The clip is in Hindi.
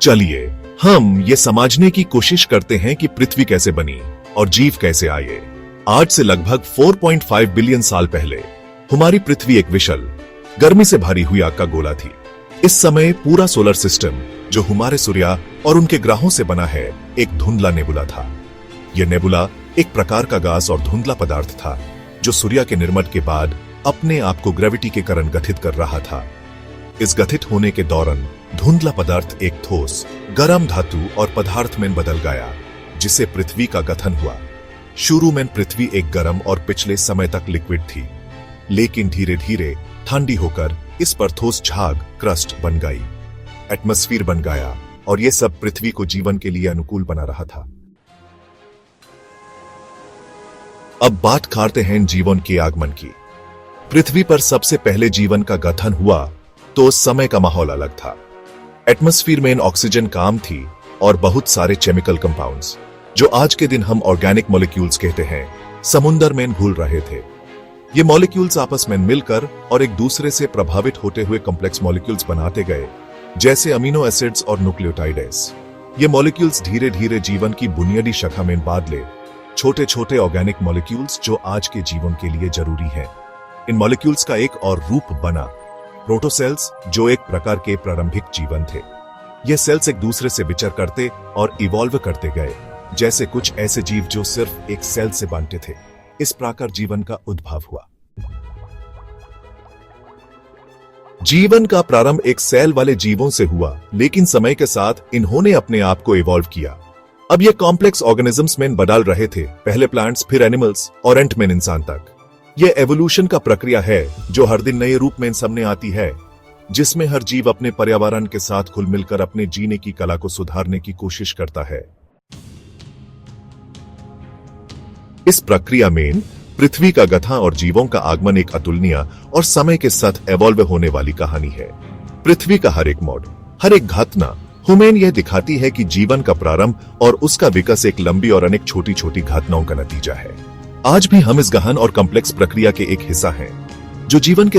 चलिए हम ये समझने की कोशिश करते हैं कि पृथ्वी कैसे बनी और जीव कैसे आए। आज से लगभग 4.5 बिलियन साल पहले हमारी पृथ्वी एक विशाल गर्मी से भरी हुई आग का गोला थी। इस समय पूरा सोलर सिस्टम जो हमारे सूर्य और उनके ग्रहों से बना है एक धुंधला नेबुला था। यह नेबुला एक प्रकार का गैस और धुंधला पदार्थ था जो सूर्य के निर्माण के बाद अपने आप को ग्रेविटी के कारण गठित कर रहा था। इस गठित होने के दौरान धुंधला पदार्थ एक ठोस गर्म धातु और पदार्थ में बदल गया जिससे पृथ्वी का गठन हुआ। शुरू में पृथ्वी एक गर्म और पिछले समय तक लिक्विड थी, लेकिन धीरे धीरे ठंडी होकर इस पर ठोस झाग क्रस्ट बन गई, एटमॉस्फेयर बन गया और यह सब पृथ्वी को जीवन के लिए अनुकूल बना रहा था। अब बात करते हैं जीवन के आगमन की। पृथ्वी पर सबसे पहले जीवन का गठन हुआ तो उस समय का माहौल अलग था। एटमॉस्फेयर में ऑक्सीजन कम थी और बहुत सारे केमिकल कंपाउंड्स जो आज के दिन हम ऑर्गेनिक मॉलिक्यूल्स कहते हैं समुद्र में घुल रहे थे। ये मॉलिक्यूल्स आपस में मिलकर और एक दूसरे से प्रभावित होते हुए कॉम्प्लेक्स मॉलिक्यूल्स बनाते गए, जैसे अमीनो एसिड्स और न्यूक्लियोटाइड्स। ये मॉलिक्यूल्स धीरे धीरे जीवन की बुनियादी शाखा में बदले छोटे छोटे ऑर्गेनिक मॉलिक्यूल्स जो आज के जीवन के लिए जरूरी हैं। इन मॉलिक्यूल्स का एक और रूप बना प्रोटोसेल्स, जो एक प्रकार के प्रारंभिक जीवन थे। ये सेल्स एक दूसरे से विचर करते और इवॉल्व करते गए, जैसे कुछ ऐसे जीव जो सिर्फ एक सेल से बनते थे। इस प्रकार जीवन का उद्भव हुआ। जीवन का प्रारंभ एक सेल वाले जीवों से हुआ, लेकिन समय के साथ इन्होंने अपने आप को इवॉल्व किया। अब ये कॉम्प्लेक्स ऑर्गेनिजम्स में बदल रहे थे, पहले प्लांट्स, फिर एनिमल्स और अंत में इंसान तक। यह एवोल्यूशन का प्रक्रिया है जो हर दिन नए रूप में सामने आती है, जिसमें हर जीव अपने पर्यावरण के साथ खुल मिलकर अपने जीने की कला को सुधारने की कोशिश करता है। इस प्रक्रिया में पृथ्वी का गठन और जीवों का आगमन एक अतुलनीय और समय के साथ एवॉल्व होने वाली कहानी है। पृथ्वी का हर एक मोड़, हर एक घटना हमें यह दिखाती है कि जीवन का प्रारंभ और उसका विकास एक लंबी और अनेक छोटी छोटी घटनाओं का नतीजा है। आज भी हम इस गहन और कॉम्प्लेक्स प्रक्रिया के एक हिस्सा हैं जो जीवन के